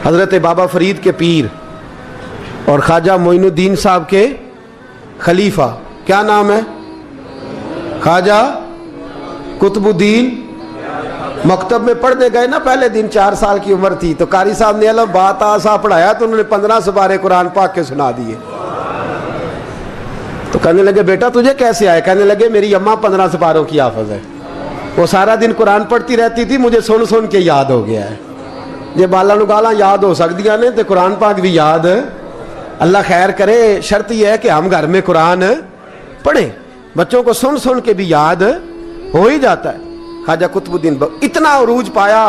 حضرت بابا فرید کے پیر اور خواجہ معین الدین صاحب کے خلیفہ، کیا نام ہے؟ خواجہ قطب الدین۔ مکتب میں پڑھنے گئے نا، پہلے دن 4 سال کی عمر تھی، تو قاری صاحب نے علم بات آسا پڑھایا تو انہوں نے 15 سپارے قرآن پاک کے سنا دیے۔ تو کہنے لگے بیٹا تجھے کیسے آئے؟ کہنے لگے میری اماں 15 سپاروں کی حافظ ہے، وہ سارا دن قرآن پڑھتی رہتی تھی، مجھے سن سن کے یاد ہو گیا ہے۔ یہ بالا نگالا یاد ہو سکدیاں نے تے قرآن پاک بھی یاد، اللہ خیر کرے۔ شرط یہ ہے کہ ہم گھر میں قرآن پڑھیں، بچوں کو سن سن کے بھی یاد ہو ہی جاتا ہے۔ خواجہ قطب الدین اتنا عروج پایا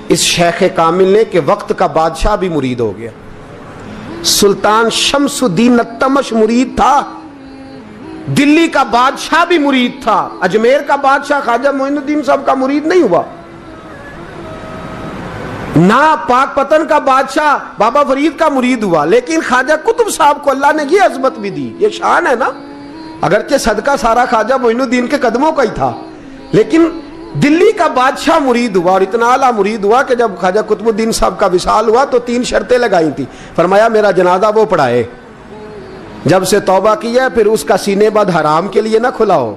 اس شیخ کامل نے کہ وقت کا بادشاہ بھی مرید ہو گیا۔ سلطان شمس الدین التمش مرید تھا، دلی کا بادشاہ بھی مرید تھا، اجمیر کا بادشاہ خواجہ معین الدین صاحب کا مرید نہیں ہوا، نہ پاک پتن کا بادشاہ بابا فرید کا مرید ہوا، لیکن خواجہ قطب صاحب کو اللہ نے یہ عظمت بھی دی۔ یہ شان ہے نا، اگرچہ صدقہ سارا خواجہ معین الدین کے قدموں کا ہی تھا، لیکن دلی کا بادشاہ مرید ہوا، اور اتنا اعلیٰ مرید ہوا کہ جب خواجہ قطب الدین صاحب کا وصال ہوا تو 3 شرطیں لگائی تھی۔ فرمایا میرا جنازہ وہ پڑھائے، جب سے توبہ کیا پھر اس کا سینے بد حرام کے لیے نہ کھلا ہو،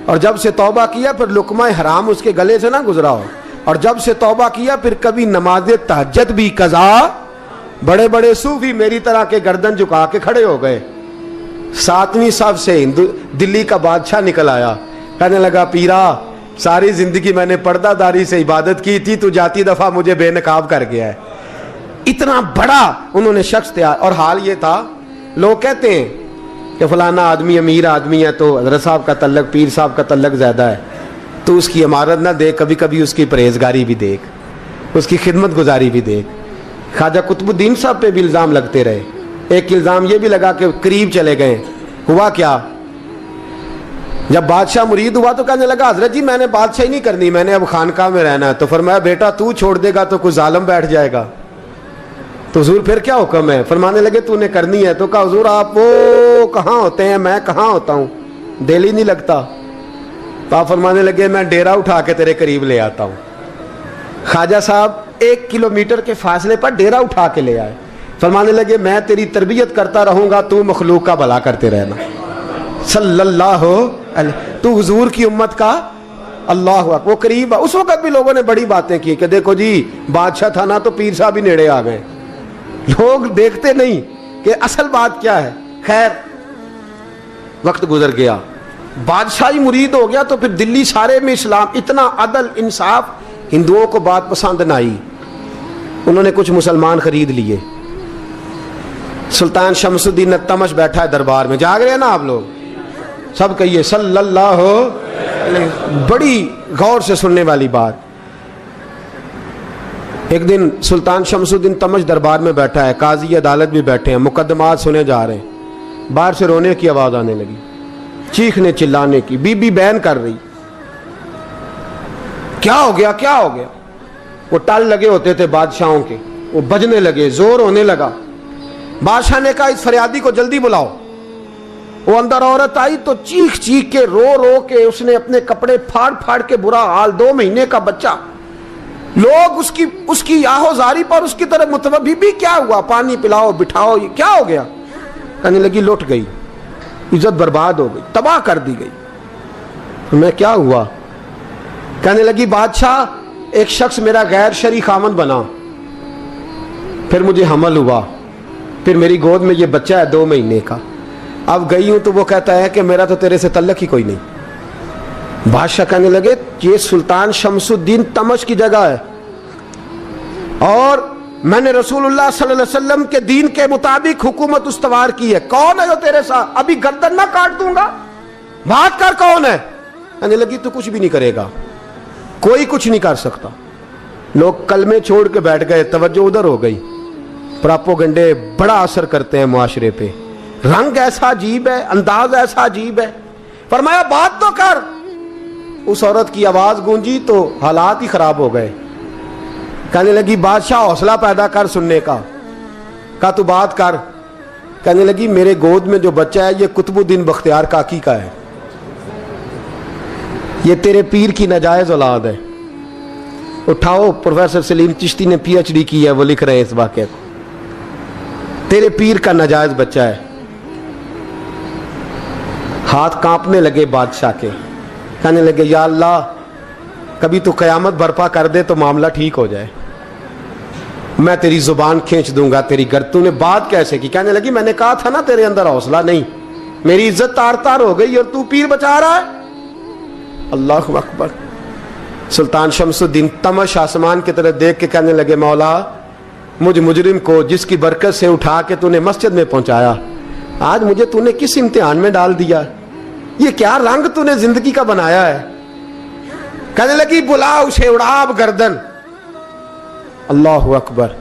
اور جب سے توبہ کیا پھر لقمہ حرام اس کے گلے سے نہ گزرا ہو، اور جب سے توبہ کیا پھر کبھی نماز تہجد بھی قضا۔ بڑے بڑے صوفی میری طرح کے گردن جھکا کے کھڑے ہو گئے۔ 7ویں صف سے دلی کا بادشاہ نکل آیا، کہنے لگا پیرا ساری زندگی میں نے پردہ داری سے عبادت کی تھی، تو جاتی دفعہ مجھے بے نقاب کر گیا ہے۔ اتنا بڑا انہوں نے شخص تیار، اور حال یہ تھا لوگ کہتے ہیں کہ فلانا آدمی امیر آدمی ہے تو حضرت صاحب کا تعلق پیر صاحب کا تعلق زیادہ ہے، تو اس کی عمارت نہ دیکھ، کبھی کبھی اس کی پرہیزگاری بھی دیکھ، اس کی خدمت گزاری بھی دیکھ۔ خواجہ قطب الدین صاحب پہ بھی الزام لگتے رہے۔ ایک الزام یہ بھی لگا کہ قریب چلے گئے، ہوا کیا؟ جب بادشاہ مرید ہوا تو کہنے لگا حضرت جی میں نے بادشاہی نہیں کرنی، میں نے اب خانقاہ میں رہنا ہے۔ تو فرمایا بیٹا تو چھوڑ دے گا تو کوئی ظالم بیٹھ جائے گا، تو حضور پھر کیا حکم ہے؟ فرمانے لگے تو نے کرنی ہے۔ تو کہا حضور آپ وہ کہاں ہوتے ہیں، میں کہاں ہوتا ہوں، دل ہی نہیں لگتا۔ تو آپ فرمانے لگے میں ڈیرا اٹھا کے تیرے قریب لے آتا ہوں۔ خواجہ صاحب 1 کلومیٹر کے فاصلے پر ڈیرا اٹھا کے لے آئے، فرمانے لگے میں تیری تربیت کرتا رہوں گا، تو مخلوق کا بھلا کرتے رہنا۔ صلی اللہ علیہ، تو حضور کی امت کا اللہ اکبر، وہ قریب۔ اس وقت بھی لوگوں نے بڑی باتیں کی کہ دیکھو جی بادشاہ تھا نا تو پیر صاحب ہی نیڑے آ گئے، لوگ دیکھتے نہیں کہ اصل بات کیا ہے۔ خیر وقت گزر گیا، بادشاہی مرید ہو گیا، تو پھر دلی سارے میں اسلام، اتنا عدل انصاف، ہندوؤں کو بات پسند نہ آئی، انہوں نے کچھ مسلمان خرید لیے۔ سلطان شمس الدین التمش بیٹھا ہے دربار میں، جاگ رہے ہیں نا آپ لوگ سب، کہیے صلی اللہ علیہ۔ بڑی غور سے سننے والی بات، ایک دن سلطان شمس الدین تمش دربار میں بیٹھا ہے، قاضی عدالت بھی بیٹھے ہیں، مقدمات سنے جا رہے ہیں، باہر سے رونے کی آواز آنے لگی، چیخنے چلانے کی، بی بی بین کر رہی، کیا ہو گیا کیا ہو گیا؟ وہ ٹال لگے ہوتے تھے بادشاہوں کے، وہ بجنے لگے، زور ہونے لگا۔ بادشاہ نے کہا اس فریادی کو جلدی بلاؤ۔ وہ اندر عورت آئی تو چیخ چیخ کے رو رو کے اس نے اپنے کپڑے پھاڑ پھاڑ کے، برا حال، 2 مہینے کا بچہ، لوگ اس کی آہو زاری پر اس کی طرف متوجہ، بھی کیا ہوا، پانی پلاؤ بٹھاؤ، یہ کیا ہو گیا؟ کہنے لگی لٹ گئی، عزت برباد ہو گئی، تباہ کر دی گئی۔ میں کیا ہوا؟ کہنے لگی بادشاہ ایک شخص میرا غیر شرعی خامند بنا، پھر مجھے حمل ہوا، پھر میری گود میں یہ بچہ ہے 2 مہینے کا، اب گئی ہوں تو وہ کہتا ہے کہ میرا تو تیرے سے تعلق ہی کوئی نہیں۔ بادشاہ کہنے لگے یہ سلطان شمس الدین تمش کی جگہ ہے، اور میں نے رسول اللہ صلی اللہ علیہ وسلم کے دین کے مطابق حکومت استوار کی ہے، کون ہے جو تیرے ساتھ؟ ابھی گردن نہ کاٹ دوں گا، بات کر کون ہے؟ کہنے لگی تو کچھ بھی نہیں کرے گا، کوئی کچھ نہیں کر سکتا۔ لوگ کلمے چھوڑ کے بیٹھ گئے، توجہ ادھر ہو گئی۔ پراپوگنڈے بڑا اثر کرتے ہیں معاشرے پہ، رنگ ایسا عجیب ہے، انداز ایسا عجیب ہے۔ فرمایا بات تو کر۔ اس عورت کی آواز گونجی تو حالات ہی خراب ہو گئے۔ کہنے لگی بادشاہ حوصلہ پیدا کر سننے کا۔ کہا تو بات کر۔ کہنے لگی میرے گود میں جو بچہ ہے یہ قطب الدین بختیار کاکی کا ہے، یہ تیرے پیر کی ناجائز اولاد ہے۔ उठाओ, प्रोफेसर सलीम चिश्ती ने PhD की है, वो लिख रहे हैं इस वाक़े को। तेरे पीर का नाजायज बच्चा है। हाथ कांपने लगे बादशाह के, कहने लगे या अल्लाह कभी तू क़यामत बर्पा कर दे तो मामला ठीक हो जाए, मैं तेरी जुबान खींच दूंगा तेरी तूने बात कैसे की? कहने लगी मैंने कहा था ना तेरे अंदर हौसला नहीं, मेरी इज्जत तार तार हो गई और तू पीर बचा रहा है। अल्लाह अकबर। सुल्तान शमसुद्दीन तमश आसमान की तरफ देख के कहने लगे मौला मुझ मुजरिम को जिसकी बरकत से उठा के तूने मस्जिद में पहुंचाया, आज मुझे तूने किस इम्तिहान में डाल दिया? ये क्या रंग तूने जिंदगी का बनाया है? कहने लगी बुला उसे, उड़ाब गर्दन। अल्लाह अकबर।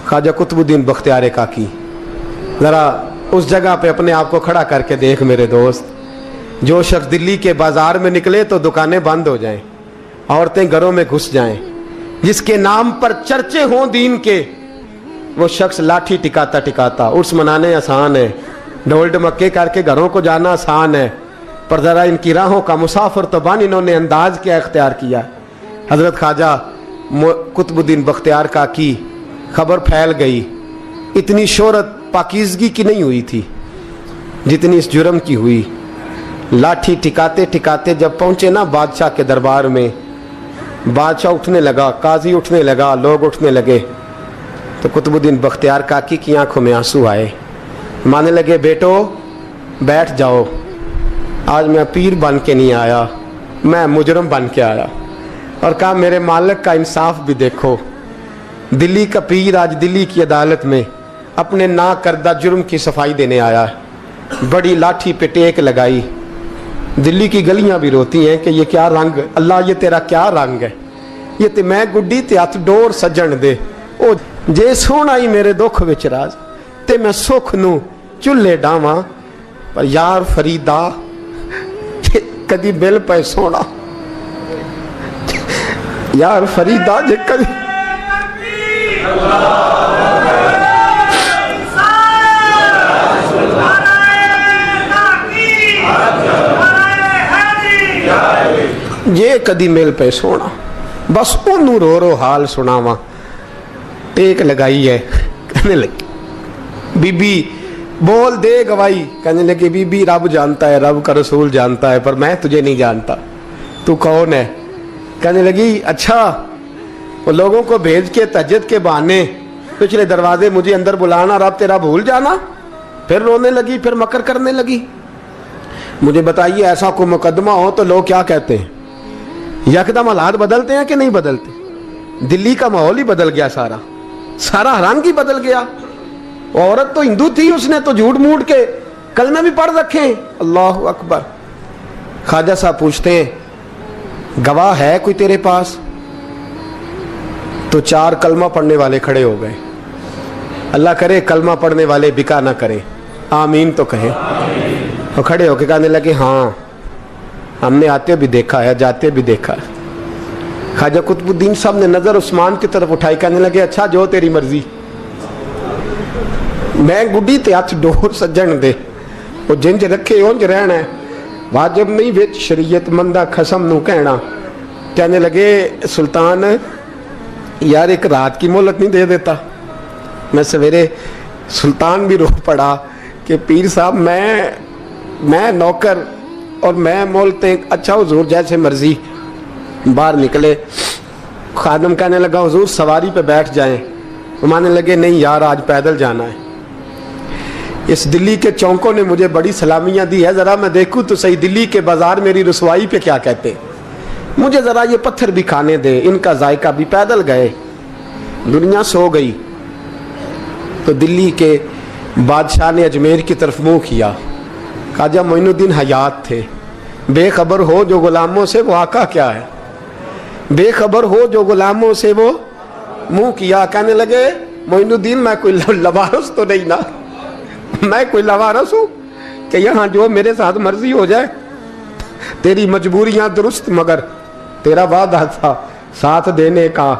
ख्वाजा कुतुबुद्दीन बख्तियार काकी, जरा उस जगह पे अपने आप को खड़ा करके देख मेरे दोस्त। जो शख्स दिल्ली के बाजार में निकले तो दुकानें बंद हो जाएं, औरतें घरों में घुस जाएं, जिसके नाम पर चर्चे हों दीन के, वो शख्स लाठी टिकाता टिकाता उर्स मनाने आसान है, ढोल ढमक्के करके घरों को जाना आसान है, पर ज़रा इनकी राहों का मुसाफिर तो बन इन्होंने अंदाज क्या इख्तियार किया। हज़रत ख्वाजा कुतुबुद्दीन बख्तियार काकी, खबर फैल गई। इतनी शोहरत पाकीज़गी की नहीं हुई थी जितनी इस जुर्म की हुई। लाठी टिकाते टिकाते जब पहुंचे ना बादशाह के दरबार में, बादशाह उठने लगा, काजी उठने लगा, लोग उठने लगे, तो कुतुबुद्दीन बख्तियार काकी की आंखों में आंसू आए। मानने लगे बेटो बैठ जाओ, आज मैं पीर बन के नहीं आया, मैं मुजरम बन के आया। और कहा मेरे मालिक का इंसाफ भी देखो, दिल्ली का पीर आज दिल्ली की अदालत में अपने ना करदा जुर्म की सफाई देने आया है। बड़ी लाठी पे टेक लगाई, दिल्ली की गलियां भी रोती हैं कि ये क्या रंग, अल्लाह ये तेरा क्या रंग है, ये ते मैं गुड्डी ते हथ डोर सजन दे, ओ जे सोना ही मेरे दुख विच राज ते मैं सुख नू चुल्हे डावां, पर यार फरीदा कदी बिल पे सोना, यार फरीदा जे कदी ये कदी मिल पे सोना, बस ओनू रो रो हाल सुनावा। टेक लगाई है, कहने लगी बीबी बोल दे गवाही। कहने लगी बीबी रब जानता है, रब का रसूल जानता है, पर मैं तुझे नहीं जानता, तू कौन है? कहने लगी अच्छा वो लोगों को भेज के तहज्जुद के बहाने पिछले दरवाजे मुझे अंदर बुलाना, रब तेरा भूल जाना। फिर रोने लगी, फिर मकर करने लगी। मुझे बताइए ऐसा कोई मुकदमा हो तो लोग क्या कहते हैं? यकदम हालात बदलते हैं कि नहीं बदलते? दिल्ली का माहौल ही बदल गया, सारा सारा रंग ही बदल गया। औरत तो हिंदू थी, उसने तो झूठ मूठ के कलमे भी पढ़ रखे। अल्लाह अकबर। ख्वाजा साहब पूछते हैं गवाह है कोई तेरे पास? तो 4 कलमा पढ़ने वाले खड़े हो गए। अल्लाह करे कलमा पढ़ने वाले बिका ना करें, आमीन तो कहें। और खड़े होके कहने लगे हाँ हमने आते भी देखा है, जाते भी देखा है। ख्वाजा कुतुबुद्दीन साहब ने नजर उस्मान की तरफ उठाई, कहने लगे अच्छा जो तेरी मर्जी, मैं गुड्डी ते हथ डोर सज्जन दे, वो जिंज रखे उंज रहना है, वाजिब नहीं विच शरीयत मंदा खसम नू कहना। कहने लगे सुल्तान यार एक रात की मोहलत नहीं दे देता? मैं सवेरे सुल्तान भी रो पड़ा कि पीर साहब मैं नौकर और मैं मोलते, अच्छा हुजूर जैसे मर्जी। बाहर निकले, खादम कहने लगा हुजूर सवारी पे बैठ जाएं। वो मानने लगे नहीं यार आज पैदल जाना है। इस दिल्ली के चौकों ने मुझे बड़ी सलामियां दी है, जरा मैं देखूं तो सही दिल्ली के बाजार मेरी रसवाई पे क्या कहते, मुझे जरा ये पत्थर भी खाने दे, इनका जायका भी। पैदल गए, दुनिया सो गई तो दिल्ली के बादशाह ने अजमेर की तरफ मुंह किया। ख्वाजा मोइनुद्दीन हयात थे। बेखबर हो जो गुलामों से वो आका क्या है, बेखबर हो जो गुलामों से वो मुंह किया। कहने लगे मोइनुद्दीन मैं कोई लवारस तो नहीं ना, मैं कोई लवारस हूँ कि यहाँ जो मेरे साथ मर्जी हो जाए? तेरी मजबूरियां दुरुस्त, मगर तेरा वादा था साथ देने का,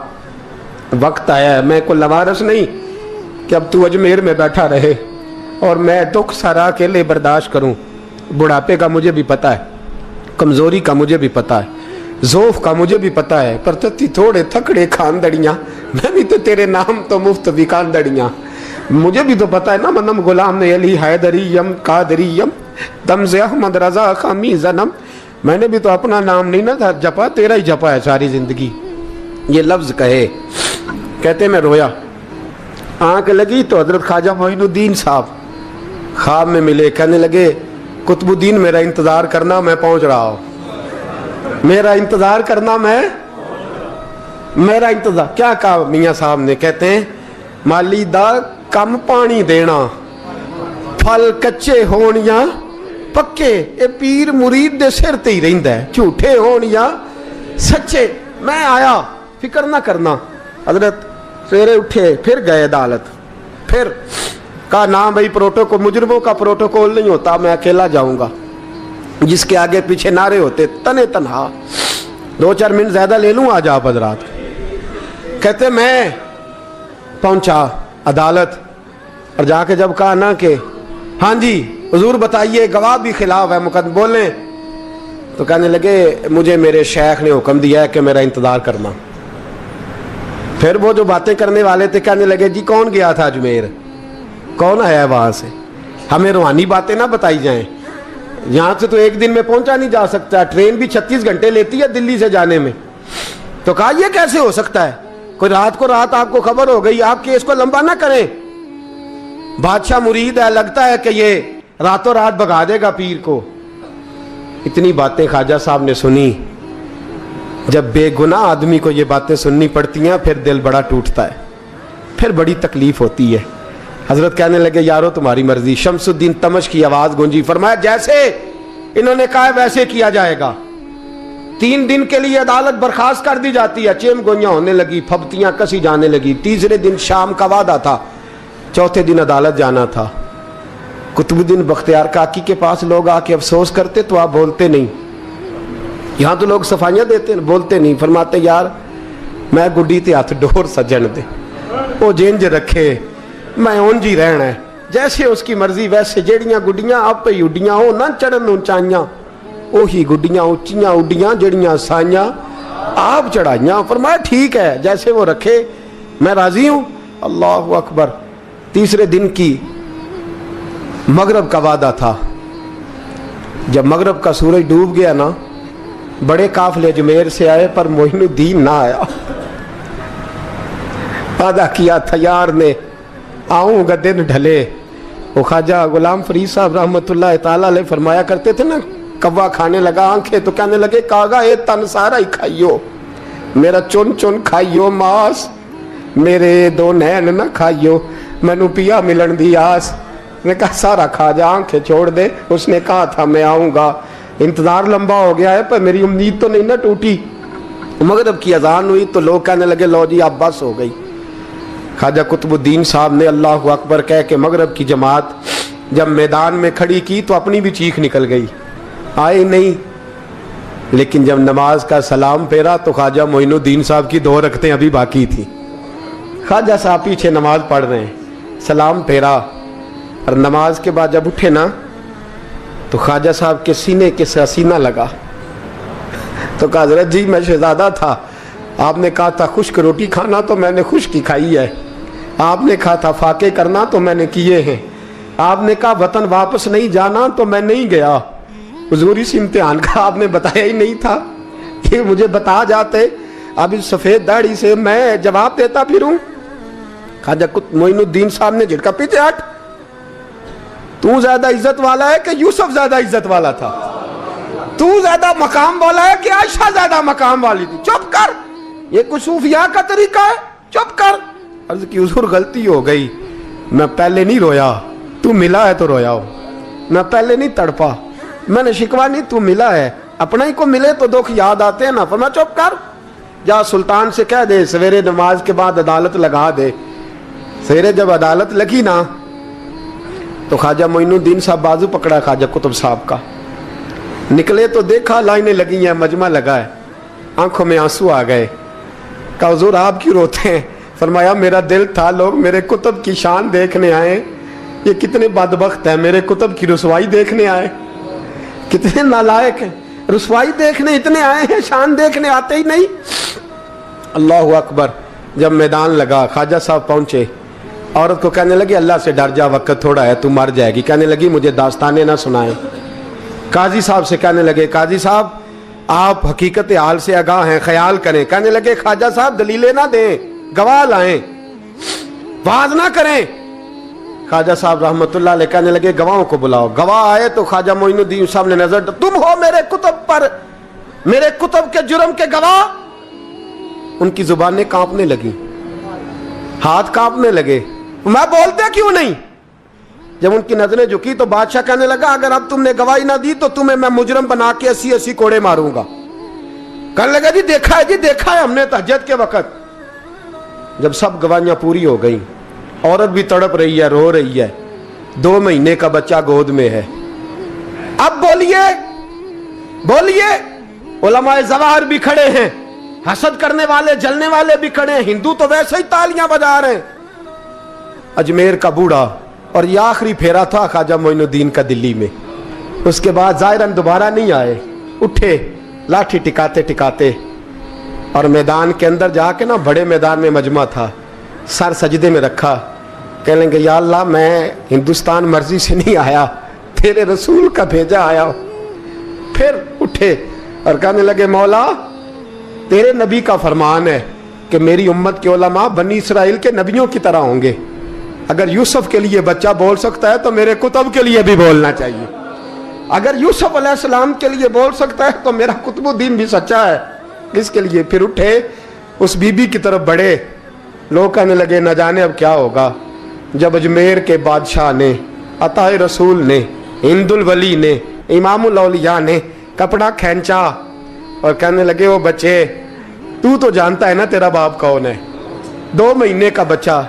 वक्त आया है। मैं कोई लवारस नहीं कि अब तू अजमेर में बैठा रहे और मैं दुख सारा अकेले बर्दाश्त करूं। बुढ़ापे का मुझे भी पता है, कमजोरी का मुझे भी पता है, ज़ोफ़ का मुझे भी पता है, पर तत्ती थोड़े थकड़े खानदड़ियाँ, मैं भी तो तेरे नाम तो मुफ्त भी खानदड़ियाँ। मुझे भी तो पता है ना, मनम गुलाम ने अली हैदरियम कादरियम तमज़े अहमद रज़ा खामी जन्म। मैंने भी तो अपना नाम नहीं ना था जपा, तेरा ही जपा है सारी ज़िंदगी। ये लफ्ज़ कहे, कहते मैं रोया, आँख लगी तो हज़रत ख्वाजा मोइनुद्दीन साहब ख्वाब में मिले। कहने लगे कुतुबुद्दीन मेरा इंतज़ार करना, मैं पहुँच रहा हूँ। मेरा इंतज़ार करना, मेरा इंतज़ार। क्या कहा मियाँ साहब ने? कहते हैं माली दा कम पानी देना, फल कच्चे होण या पक्के, ये पीर मुरीद दे सिर ते ही रहिंदा है, झूठे होण या सच्चे। मैं आया, फिक्र ना करना। हजरत सवेरे उठे, फिर गए अदालत, फिर कहा ना भाई प्रोटोकॉल, मुजरिमों का प्रोटोकॉल नहीं होता, मैं अकेला जाऊंगा। जिसके आगे पीछे नारे होते तने तनहा। 2-4 मिनट ज्यादा ले लूं आज आप हजरात। कहते मैं पहुंचा अदालत और जाके जब कहा ना कि हाँ जी हुजूर बताइए, गवाह भी खिलाफ है, मुकदमा बोले, तो कहने लगे मुझे मेरे शेख ने हुक्म दिया है कि मेरा इंतजार करना। फिर वो जो बातें करने वाले थे कहने लगे जी कौन गया था अजमेर, कौन आया वहां से, हमें रूहानी बातें ना बताई जाएं। यहाँ से तो एक दिन में पहुंचा नहीं जा सकता, ट्रेन भी 36 घंटे लेती है दिल्ली से जाने में। तो कहा यह कैसे हो सकता है, कोई रात को रात आपको खबर हो गई, आप केस को लंबा ना करें। बादशाह मुरीद है, लगता है कि ये रातों रात भगा देगा पीर को। इतनी बातें ख्वाजा साहब ने सुनी। जब बेगुनाह आदमी को ये बातें सुननी पड़ती हैं फिर दिल बड़ा टूटता है, फिर बड़ी तकलीफ होती है। हजरत कहने लगे यारो तुम्हारी मर्जी। शमसुद्दीन तमश की आवाज गूंजी, फरमाया जैसे इन्होंने कहा वैसे किया जाएगा। 3 दिन के लिए अदालत बर्खास्त कर दी जाती है। चेम गोइयां होने लगी, फबतियां कसी जाने लगी। तीसरे दिन शाम का वादा था, चौथे दिन अदालत जाना था। कुतुबुद्दीन बख्तियार काकी के पास लोग आके अफसोस करते तो आप बोलते नहीं। यहाँ तो लोग सफाइयां देते बोलते नहीं। फरमाते यार मैं गुड्डी ते हथ डोर सजन दे, वो जिंज रखे मैं उंज ही रहना है, जैसे उसकी मर्जी वैसे। जेड़ियां गुड्डियां आप ही उड्डियां हो ना चढ़न ऊंचाइयां, ओही गुड्डियां उच्चियां उड्डियां जेड़ियां साइयां आप चढ़ाइयां। फरमाया ठीक है जैसे वो रखे मैं राजी हूं। अल्लाह अकबर। तीसरे दिन की मगरब का वादा था। जब मगरब का सूरज डूब गया ना, बड़े काफले अजमेर से आए पर मोइनुद्दीन ना आया। वादा किया था यार ने आऊंगा दिन ढले। वो ख्वाजा गुलाम फरीद साहब रहमतुल्लाह ताला अलैह फरमाया करते थे ना, कव्वा खाने लगा आंखें तो कहने लगे कागा ये तन सारा ही खाइयो, मेरा चुन चुन खाइयो मास, मेरे 2 नैन ना खाइयो, मैनू पिया मिलन दी आस। ने कहा सारा खा जा, आंखें छोड़ दे। उसने कहा था मैं आऊंगा, इंतजार लंबा हो गया है पर मेरी उम्मीद तो नहीं ना टूटी। मगरब की अजान हुई तो लोग कहने लगे लो जी अब बस हो गई। ख्वाजा कुतुबुद्दीन साहब ने अल्लाह अकबर कह के मगरब की जमात जब मैदान में खड़ी की तो अपनी भी चीख निकल गई, आए नहीं। लेकिन जब नमाज का सलाम फेरा तो ख्वाजा मोइनुद्दीन साहब की 2 रकतें अभी बाकी थी। ख्वाजा साहब पीछे नमाज पढ़ रहे हैं, सलाम फेरा और नमाज के बाद जब उठे ना तो ख्वाजा साहब के सीने के सीना लगा। तो कहा हज़रत जी मैं शहजादा था, आपने कहा था खुश्क रोटी खाना तो मैंने खुश्क ही खाई है, आपने कहा था फाके करना तो मैंने किए हैं, आपने कहा वतन वापस नहीं जाना तो मैं नहीं गया। हुजूर इस इम्तिहान का आपने बताया ही नहीं था कि मुझे बता जाते, अब इस सफेद दाढ़ी से मैं जवाब देता फिरूं। ख्वाजा मोइनुद्दीन साहब ने झटका, पीछे हट, तू ज्यादा इज्जत वाला है कि यूसुफ ज्यादा इज्जत वाला था, तू ज्यादा मकाम वाला है कि आयशा ज्यादा मकाम वाली थी, चुप कर, ये कुछ सूफिया का तरीका है, चुप कर। अर्ज की हुजूर गलती हो गई, मैं पहले नहीं रोया, तू मिला है तो रोया हो, मैं पहले नहीं तड़पा, मैंने शिकवा नहीं, तू मिला है, अपना ही को मिले तो दुख याद आते हैं ना। फरमा चुप कर, जा सुल्तान से कह दे सवेरे नमाज के बाद अदालत लगा दे। सवेरे जब अदालत लगी ना तो ख्वाजा मोइनुद्दीन साहब बाजू पकड़ा ख्वाजा कुतुब साहब का, निकले तो देखा लाइनें लगी हैं, मजमा लगा है, आंखों में आंसू आ गए। कहा हुजूर आप क्यों रोते हैं? फरमाया मेरा दिल था लोग मेरे कुतुब की शान देखने आए, ये कितने बदबख्त है, मेरे कुतुब की रुसवाई देखने आए, कितने नालायक हैं। रसवाई देखने इतने आए हैं, शान देखने आते ही नहीं। अल्लाह अकबर। जब मैदान लगा, ख्वाजा साहब पहुंचे, औरत को कहने लगी अल्लाह से डर जा, वक्त थोड़ा है, तू मर जाएगी। कहने लगी मुझे दास्तानें ना सुनाएं। काजी साहब से कहने लगे काजी साहब आप हकीकत हाल से आगाह हैं, ख्याल करें। कहने लगे ख्वाजा साहब दलीलें ना दें, गवाह लाएं, वाज ना करें। ख्वाजा साहब रहमतुल्लाह अलैह कहने लगे गवाहों को बुलाओ। गवाह आए तो ख्वाजा मोइनुद्दीन साहब ने नजर, तुम हो मेरे कुतुब पर, मेरे कुतुब के जुर्म के गवाह। उनकी जुबानें कांपने लगी, हाथ कांपने लगे, मैं बोलते क्यों नहीं। जब उनकी नजरें झुकी तो बादशाह कहने लगा अगर अब तुमने गवाही ना दी तो तुम्हें मैं मुजरम बना के 80-80 कोड़े मारूंगा। कहने लगा जी देखा है, जी देखा है हमने तहज्जुद के वक्त। जब सब गवाहियां पूरी हो गई, औरत भी तड़प रही है, रो रही है, 2 महीने का बच्चा गोद में है। अब बोलिए बोलिए, उलमाए ज़वाहिर भी खड़े हैं, हसद करने वाले जलने वाले भी खड़े हैं, हिंदू तो वैसे ही तालियां बजा रहे हैं। अजमेर का बूढ़ा, और ये आखिरी फेरा था ख्वाजा मोइनुद्दीन का दिल्ली में। उसके बाद ज़ाहिरन दोबारा नहीं आए, उठे लाठी टिकाते टिकाते और मैदान के अंदर जाके ना, बड़े मैदान में मजमा था, सर सजदे में रखा। कहेंगे या अल्लाह मैं हिंदुस्तान मर्जी से नहीं आया, तेरे रसूल का भेजा आया। फिर उठे और कहने लगे मौला तेरे नबी का फरमान है कि मेरी उम्मत के उलमा बनी इसराइल के नबियों की तरह होंगे। अगर यूसुफ के लिए बच्चा बोल सकता है तो मेरे कुतुब के लिए भी बोलना चाहिए। अगर यूसुफ अलैहिस्सलाम के लिए बोल सकता है तो मेरा कुतुबुद्दीन भी सच्चा है, इसके लिए। फिर उठे, उस बीबी की तरफ बढ़े। लोग कहने लगे न जाने अब क्या होगा। जब अजमेर के बादशाह ने, अताए रसूल ने, हिंदुल वली ने, इमामुल औलिया ने कपड़ा खींचा और कहने लगे वो बच्चे तू तो जानता है ना तेरा बाप कौन है, 2 महीने का बच्चा।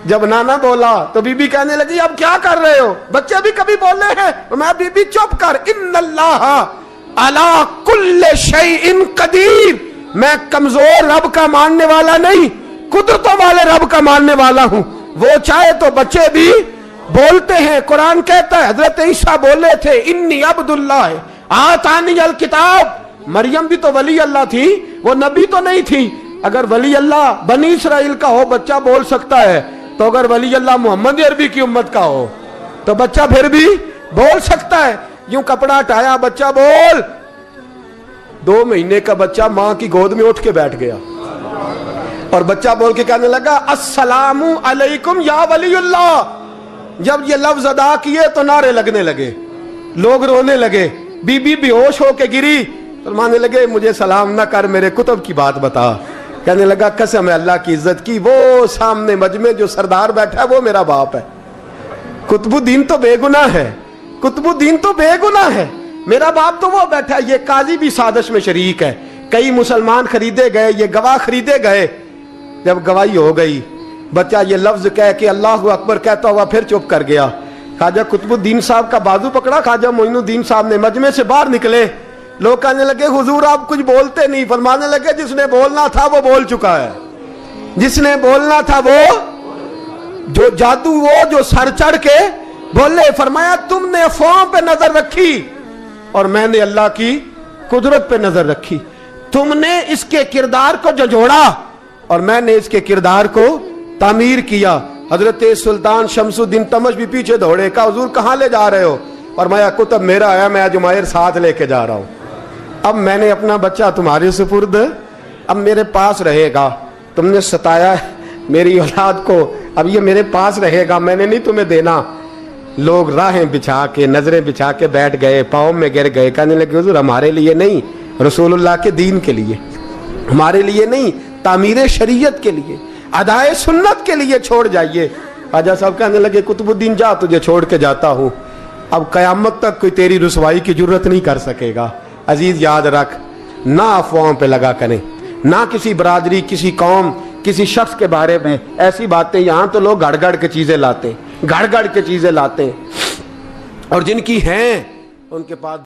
जब नाना बोला तो बीबी कहने लगी अब क्या कर रहे हो, बच्चे भी कभी बोले हैं। तो मैं बीबी चुप कर, इन्नल्लाह अला कुल्ले शैइन कदीर, मैं कमजोर रब का मानने वाला नहीं, कुदरतों वाले रब का मानने वाला हूं। वो चाहे तो बच्चे भी बोलते हैं। कुरान कहता है हजरत ईसा बोले थे इन्नी अब्दुल्लाह आतानी अल किताब। मरियम भी तो वली अल्लाह थी, वो नबी तो नहीं थी। अगर वली अल्लाह बनी इसराइल का हो बच्चा बोल सकता है, तो अगर वली अल्लाह मोहम्मद अरबी की उम्मत का हो तो बच्चा फिर भी बोल सकता है। यूं कपड़ा हटाया, बच्चा बोल। 2 महीने का बच्चा मां की गोद में उठ के बैठ गया और बच्चा बोल के कहने लगा अस्सलामु अलैकुम या वलीउल्लाह। जब ये लफ्ज अदा किए तो नारे लगने लगे, लोग रोने लगे। बीबी बेहोश होके गिरी, फरमाने लगे मुझे सलाम ना कर, मेरे कुतुब की बात बता। कहने लगा कसम है अल्लाह की इज्जत की, वो सामने मजमे जो सरदार बैठा है वो मेरा बाप है। कुतुबुद्दीन तो बेगुनाह है, कुतुबुद्दीन तो बेगुनाह है, मेरा बाप तो वो बैठा है। ये काजी भी साजिश में शरीक है। कई मुसलमान खरीदे गए, ये गवाह खरीदे गए। जब गवाही हो गई, बच्चा ये लफ्ज कह के अल्लाह अकबर कहता हुआ फिर चुप कर गया। ख्वाजा कुतुबुद्दीन साहब का बाजू पकड़ा, ख्वाजा मोइनुद्दीन साहब ने मजमे से बाहर निकले। लोग कहने लगे हुजूर आप कुछ बोलते नहीं। फरमाने लगे जिसने बोलना था वो बोल चुका है, जिसने बोलना था वो, जो जादू वो जो सर चढ़ के बोले। फरमाया तुमने अफवाहों पे नजर रखी और मैंने अल्लाह की कुदरत पे नजर रखी। तुमने इसके किरदार को झंझोड़ा और मैंने इसके किरदार को तामीर किया। हजरत सुल्तान शमसुद्दीन तमश भी पीछे दौड़े, कहा हुजूर कहां ले जा रहे हो। फरमाया कुतुब मेरा है, मैं जुमैर साथ लेके जा रहा हूं। अब मैंने अपना बच्चा तुम्हारे सुपुर्द, अब मेरे पास रहेगा। तुमने सताया मेरी औलाद को, अब ये मेरे पास रहेगा, मैंने नहीं तुम्हें देना। लोग राहें बिछा के, नजरें बिछा के बैठ गए, पाँव में गिर गए। कहने लगे हुजूर हमारे लिए नहीं, रसूलुल्लाह के दीन के लिए, हमारे लिए नहीं, तामीर शरीयत के लिए, अदाए सुन्नत के लिए छोड़ जाइए। ख्वाजा साहब कहने लगे कुतुबुद्दीन जा, तुझे छोड़ के जाता हूं, अब कयामत तक कोई तेरी रुसवाई की जरूरत नहीं कर सकेगा। अजीज याद रख, ना अफवाहों पे लगा करें, ना किसी बरादरी, किसी कौम, किसी शख्स के बारे में ऐसी बातें। यहां तो लोग गड़ गड़ के चीजें लाते, गड़ गड़ के चीजें लाते, और जिनकी हैं उनके पास